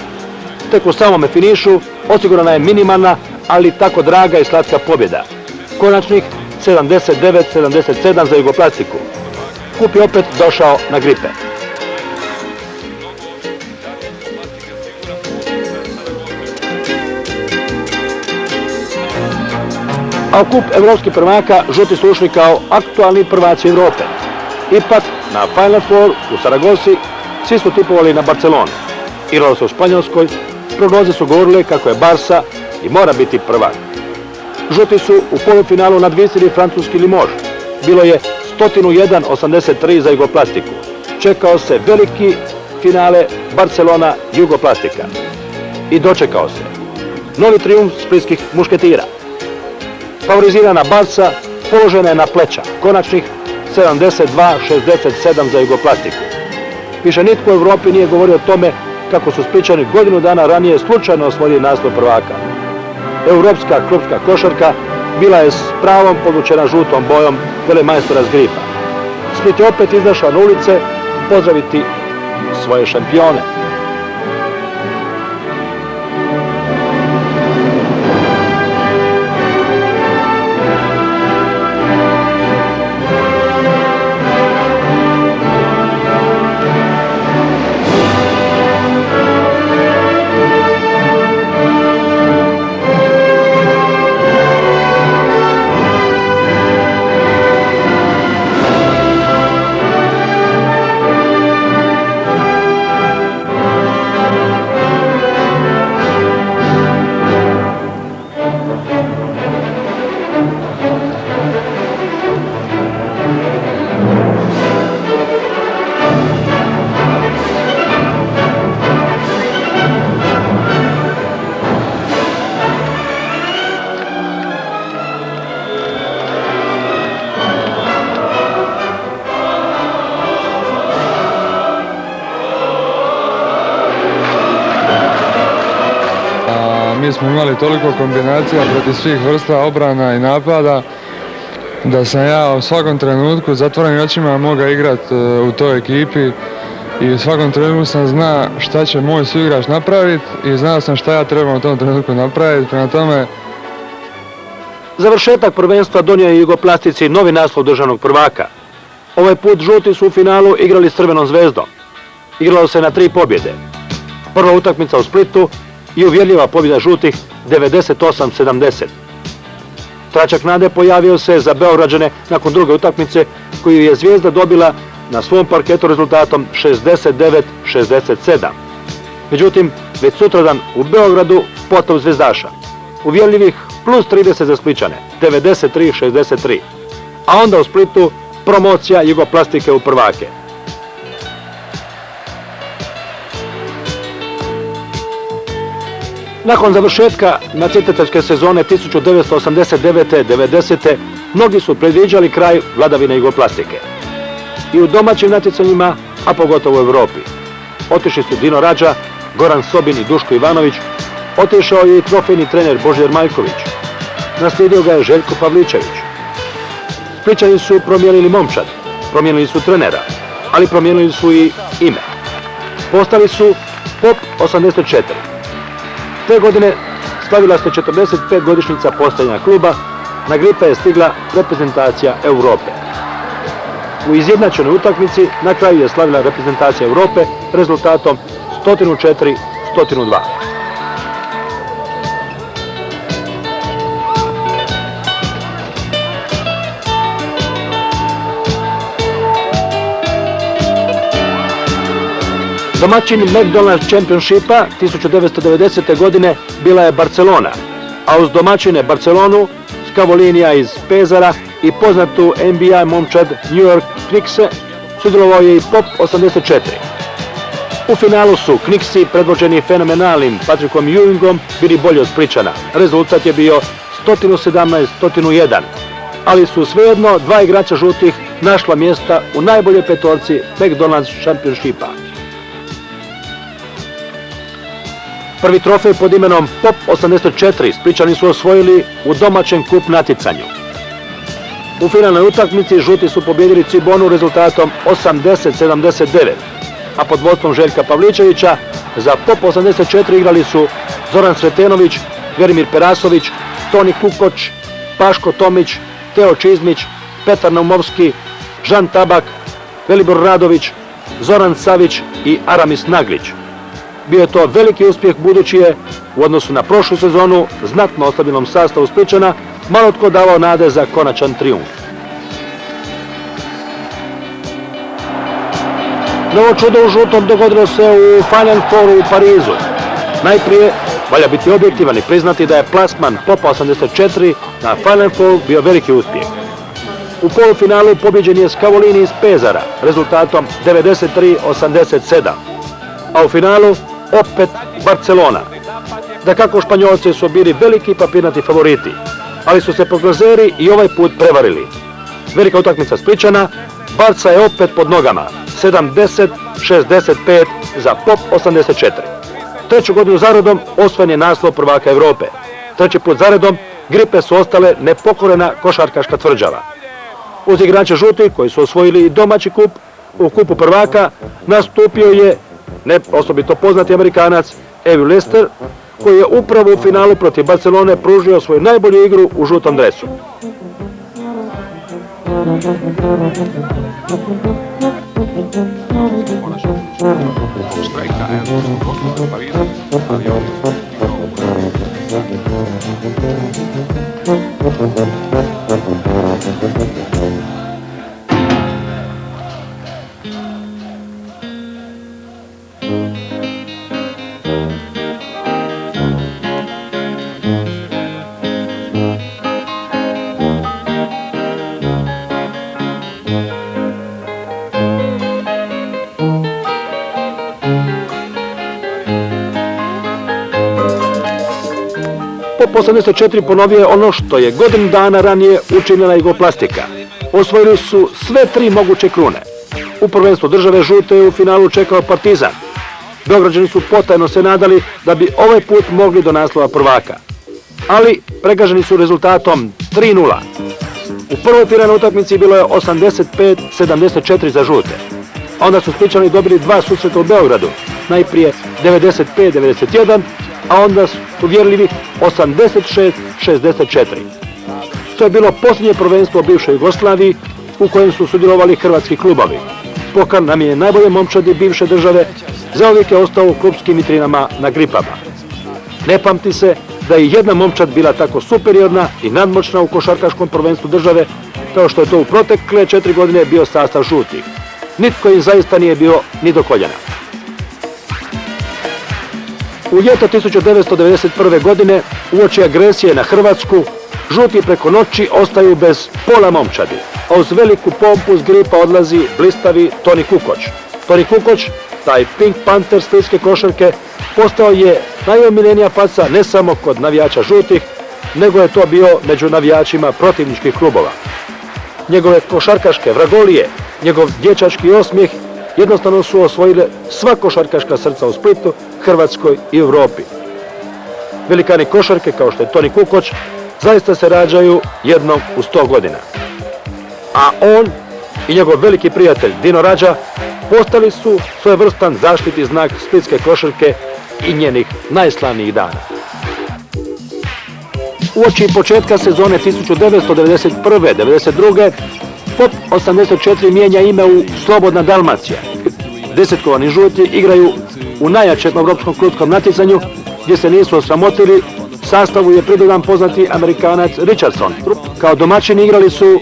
Speaker 1: Tek u samome finišu osigurana je minimalna, ali tako draga i slatka pobjeda. Konačnih 79-77 za Jugoplastiku. Kup je opet došao na Gripe. A u kup evropskih prvaka žuti su ušli kao aktualni prvaci Europe. Ipak, na Final Four u Saragosi svi su tipovali na Barcelonu. Igralo se u Španjolskoj, prognoze su govorile kako je Barsa i mora biti prvak. Žuti su u polufinalu nadvisili francuski Limoges. Bilo je 101-83 za Jugoplastiku. Čekao se veliki finale Barcelona-Jugoplastika. I dočekao se. Novi trijumf splitskih mušketira. Favorizirana Barsa položena je na pleća, konačnih 72-67 za Jugoplastiku. Više nitko u Europi nije govorio o tome kako su Splićani godinu dana ranije slučajno osvojili naslov prvaka. Europska klupska košarka bila je s pravom podučena žutom bojom velemajstora s Gripa. Split je opet izašao na ulice pozdraviti svoje šampione.
Speaker 21: Mi smo imali toliko kombinacija protiv svih vrsta obrana i napada da sam ja u svakom trenutku zatvorenim očima mogao igrati u toj ekipi i u svakom trenutku sam zna šta će moj suigrač napraviti i znao sam šta ja trebam u tom trenutku napraviti. Prema tome,
Speaker 1: završetak prvenstva donio je Jugoplastici novi naslov državnog prvaka. Ovaj put žuti su u finalu igrali s Crvenom zvezdom. Igralo se na 3 pobjede. Prva utakmica u Splitu i uvjerljiva pobjeda žutih 98-70. Tračak nade pojavio se za Beograđane nakon druge utakmice koju je Zvijezda dobila na svom parketu rezultatom 69-67. Međutim, već sutradan u Beogradu potop zvezdaša. Uvjerljivih plus 30 za Splićane, 93-63. A onda u Splitu promocija Jugoplastike u prvake. Nakon završetka natjecateljske sezone 1989-90. mnogi su predviđali kraj vladavine jugoplastike. I u domaćim natjecanjima, a pogotovo u Europi. Otišli su Dino Rađa, Goran Sobin i Duško Ivanović, otišao je i trofejni trener Božidar Maljković. Naslijedio ga je Željko Pavličević. Splićani su promijenili momčad, promijenili su trenera, ali promijenili su i ime. Postali su POP 84. Te godine slavila se 45-godišnjica postojanja kluba, na Gripe je stigla reprezentacija Europe. U izjednačenoj utakmici na kraju je slavila reprezentacija Europe rezultatom 104-102. Domaćin McDonald's Championshipa 1990. godine bila je Barcelona, a uz domaćine Barcelonu, Scavolinija iz Pezara i poznatu NBA momčad New York Knickse sudjelovao je i POP 84. U finalu su Knicksi predvođeni fenomenalnim Patrickom Ewingom bili bolji od Splićana. Rezultat je bio 117-101, ali su svejedno dva igrača žutih našla mjesta u najboljoj petorci McDonald's Championshipa. Prvi trofej pod imenom POP 84 Splićani su osvojili u domaćem kup natjecanju. U finalnoj utakmici žuti su pobjedili Cibonu rezultatom 80-79, a pod vodstvom Željka Pavličevića za POP 84 igrali su Zoran Sretenović, Verimir Perasović, Toni Kukoč, Paško Tomić, Teo Čizmić, Petar Naumovski, Žan Tabak, Velibor Radović, Zoran Savić i Aramis Naglić. Bio je to veliki uspjeh budući je, u odnosu na prošlu sezonu, znatno oslabljenom sastavu Splićana, malo tko davao nade za konačan trijumf. Novo čudo u žutom dogodilo se u Final Fouru u Parizu. Najprije, valja biti objektivan i priznati da je plasman POP 84 na Final Four bio veliki uspjeh. U polufinalu pobjeđen je Scavolini iz Pezara rezultatom 93-87, a u finalu opet Barcelona. Dakako, Španjolci su bili veliki papirnati favoriti, ali su se prognozeri i ovaj put prevarili. Velika utakmica Splićana, Barca je opet pod nogama, 70-65 za POP 84. Treću godinu zaredom osvojen je naslov prvaka Europe. Treći put zaredom Gripe su ostale nepokorena košarkaška tvrđava. Uz igrače žuti koji su osvojili i domaći kup, u kupu prvaka nastupio je ne osobito poznati Amerikanac Evi Lester, koji je upravo u finalu protiv Barcelone pružio svoju najbolju igru u žutom dresu. POP 84 ponovio je ono što je godinu dana ranije učinila Jugoplastika. Osvojili su sve tri moguće krune. U prvenstvu države žute je u finalu čekao Partizan. Beograđani su potajno se nadali da bi ovaj put mogli do naslova prvaka. Ali pregaženi su rezultatom 3-0. U prvoj finalnoj utakmici bilo je 85-74 za žute. Onda su Splićani dobili dva susreta u Beogradu. Najprije 95-91, a onda su uvjerljivi 86-64. To je bilo posljednje prvenstvo u bivšoj Jugoslaviji u kojem su sudjelovali hrvatski klubovi. Pokal nam je najbolje momčadi bivše države zauvijek je ostao u klubskim vitrinama na Gripama. Ne pamti se da je jedna momčad bila tako superiorna i nadmoćna u košarkaškom prvenstvu države kao što je to u protekle 4 godine bio sastav žutih. Nitko im zaista nije bio ni do koljena. U ljeto 1991. godine, uoči agresije na Hrvatsku, žuti preko noći ostaju bez pola momčadi, a uz veliku pompu s Gripa odlazi blistavi Toni Kukoč. Toni Kukoč, taj Pink Panther splitske košarke, postao je najomiljenija faca ne samo kod navijača žutih, nego je to bio među navijačima protivničkih klubova. Njegove košarkaške vragolije, njegov dječački osmijeh jednostavno su osvojile sva košarkaška srca u Splitu, Hrvatskoj i Europi. Velikani košarke kao što je Toni Kukoč zaista se rađaju jednom u 100 godina. A on i njegov veliki prijatelj Dino Rađa postali su svojevrstan zaštitni znak splitske košarke i njenih najslavnijih dana. Uoči početka sezone 1991-92 POP 84 mijenja ime u Slobodna Dalmacija. Desetkovani žuti igraju u najjačem europskom klutskom natjecanju gdje se nisu osramotili. Sastavu je pridodan poznati Amerikanac Richardson. Kao domaćini igrali su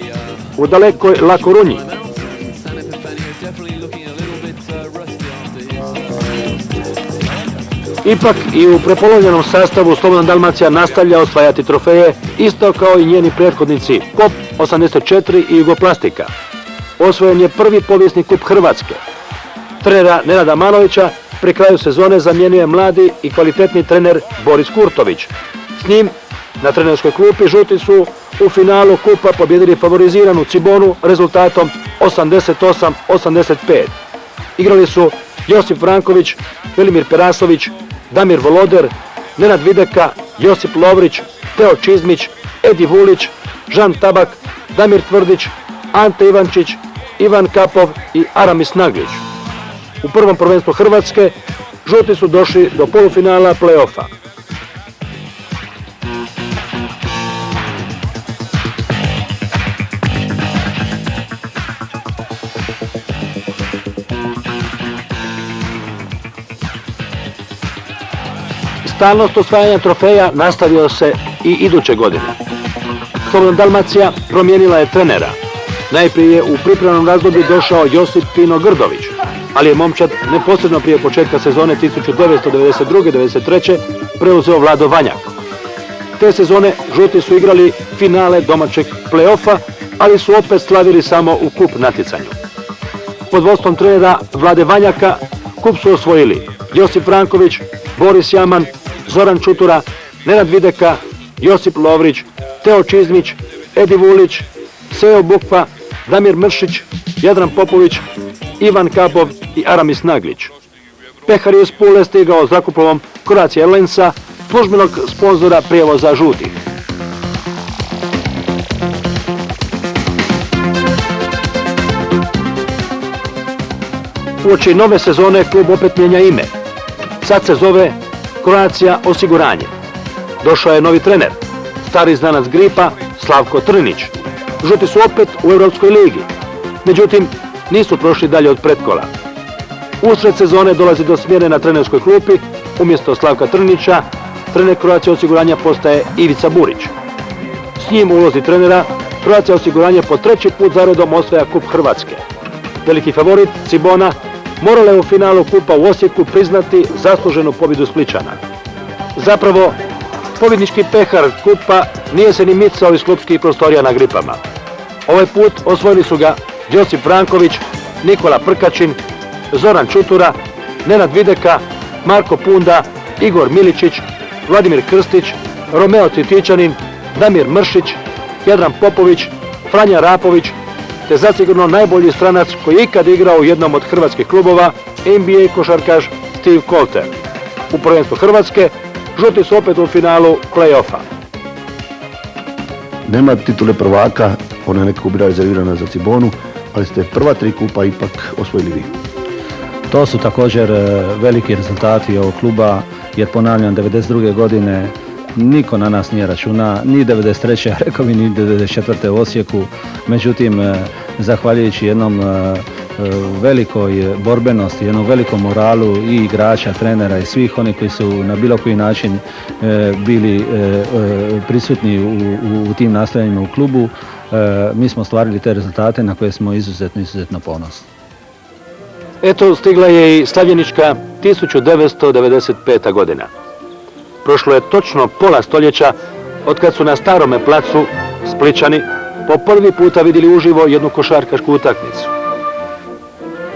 Speaker 1: u dalekoj La Corunji. Ipak i u prepolovljenom sastavu Slobodna Dalmacija nastavlja osvajati trofeje, isto kao i njeni prethodnici POP 84 i Jugoplastika. Osvojen je prvi povijesni kup Hrvatske. Trenera Nenada Manovića pri kraju sezone zamijenio mladi i kvalitetni trener Boris Kurtović. S njim na trenerskoj klupi žuti su u finalu kupa pobjedili favoriziranu Cibonu rezultatom 88-85. Igrali su Josip Franković, Velimir Perasović, Damir Voloder, Nenad Videka, Josip Lovrić, Teo Čizmić, Edi Vulić, Žan Tabak, Damir Tvrdić, Ante Ivančić, Ivan Kapov i Aramis Naglić. U prvom prvenstvu Hrvatske žuti su došli do polufinala play-offa. Stalnost osvajanja trofeja nastavio se i iduće godine. Slobodna Dalmacija promijenila je trenera. Najprije je u pripremnom razdoblju došao Josip Pino Grdović, ali je momčad neposredno prije početka sezone 1992-93 preuzeo Vlado Vanjak. Te sezone žuti su igrali finale domaćeg play-offa, ali su opet slavili samo u kup natjecanju. Pod vodstvom trenera Vlade Vanjaka kup su osvojili Josip Franković, Boris Jaman, Zoran Čutura, Nenad Videka, Josip Lovrić, Teo Čizmić, Edi Vulić, Seo Bukva, Damir Mršić, Jadran Popović, Ivan Kapov i Aramis Naglić. Pehar je iz Pule stigao zakupom Croatia Airlinesa, službenog sponzora prijevoza žutih. Uoči nove sezone klub opet mijenja ime. Sad se zove Croatia Osiguranje. Došao je novi trener, stari znanac gripa Slavko Trnić. Žuti su opet u Europskoj ligi. Međutim, nisu prošli dalje od pretkola. Usred sezone dolazi do smjene na trenerskoj klupi. Umjesto Slavka Trnića, trener Croatia Osiguranja postaje Ivica Burić. S njim u ulozi trenera Croatia Osiguranje po treći put zaredom osvaja kup Hrvatske. Veliki favorit Cibona morala je u finalu kupa u Osijeku priznati zasluženu pobjedu Spličana. Zapravo, pobjednički pehar kupa nije se ni micao iz klupskih prostorija na gripama. Ovaj put osvojili su ga Josip Franković, Nikola Prkačin, Zoran Čutura, Nenad Videka, Marko Punda, Igor Miličić, Vladimir Krstić, Romeo Citičanin, Damir Mršić, Jadran Popović, Franja Rapović, te zasigurno najbolji stranac koji je ikad igrao u jednom od hrvatskih klubova, NBA košarkaš Steve Colter. U prvenstvu Hrvatske žuti su opet u finalu play-offa.
Speaker 2: Nema titule prvaka, ona je nekako bila rezervirana za Cibonu, ali ste prva tri kupa ipak osvojili vi.
Speaker 22: To su također veliki rezultati ovog kluba, jer ponavljam, 92. godine niko na nas nije računa, ni 93. rekao bi, ni 94. u Osijeku. Međutim, zahvaljujući jednom velikoj borbenosti, jednom velikom moralu i igrača, trenera i svih onih koji su na bilo koji način bili prisutni u tim nastojanjima u klubu, mi smo ostvarili te rezultate na koje smo izuzetno ponosni.
Speaker 1: Eto, stigla je i slavljenička 1995. godina. Prošlo je točno pola stoljeća otkad su na starome placu Spličani po prvi puta vidjeli uživo jednu košarkašku utakmicu.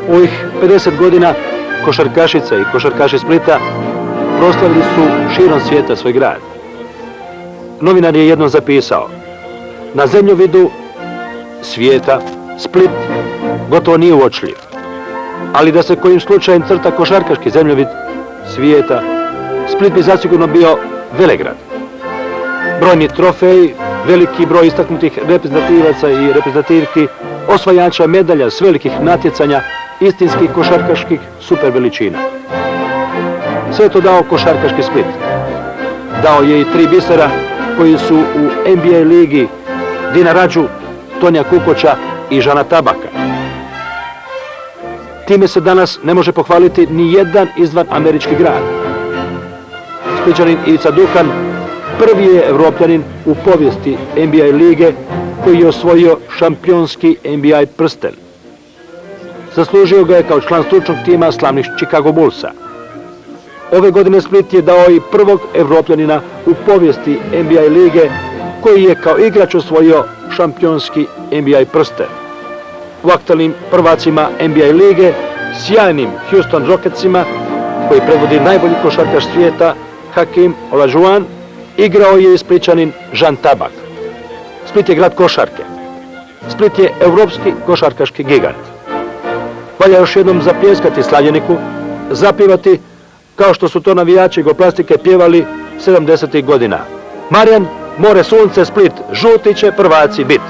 Speaker 1: U ovih 50 godina košarkašice i košarkaši Splita proslavili su širom svijeta svoj grad. Novinar je jednom zapisao: na zemljovidu svijeta Split gotovo nije uočljiv, ali da se kojim slučajem crta košarkaški zemljovid svijeta, Split bi zasigurno bio velegrad. Brojni trofeji, veliki broj istaknutih reprezentativaca i reprezentativki, osvajača medalja s velikih natjecanja, istinskih košarkaških super veličina. Sve je to dao košarkaški Split. Dao je i 3 bisera koji su u NBA ligi: Dina Radžu, Tonija Kukoča i Žana Tabaka. Time se danas ne može pohvaliti ni jedan izvan američki grad. Splićanin Ivica Duhan prvi je Evropljanin u povijesti NBA lige koji je osvojio šampionski NBA prsten. Zaslužio ga je kao član stručnog tima slavnih Chicago Bullsa. Ove godine Split je dao i prvog Evropljanina u povijesti NBA lige koji je kao igrač osvojio šampionski NBA prsten. U aktualnim prvacima NBA lige, sjajnim Houston Rocketsima, koji predvodi najbolji košarkaš svijeta, Hakim Olajuwon, igrao je i Splićanin Žan Tabak. Split je grad košarke. Split je evropski košarkaški gigant. Valja još jednom zapljeskati slavljeniku, zapivati kao što su to navijači Jugoplastike pjevali 70. godina. Marijan, more, sunce, Split, žuti će prvaci bit.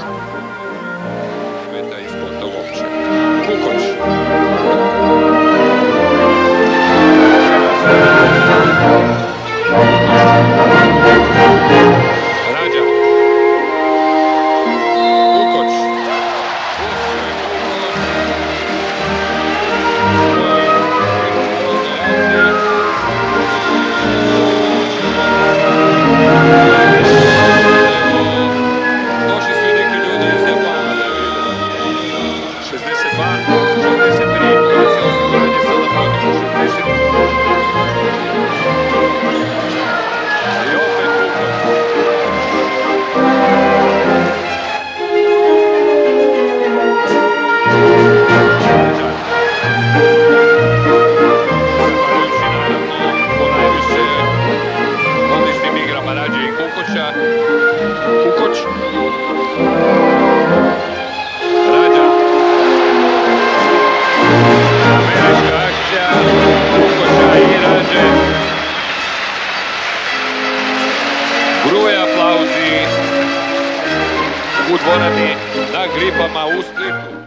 Speaker 3: Gruje aplauzi u dvorani na Gripama u Splitu.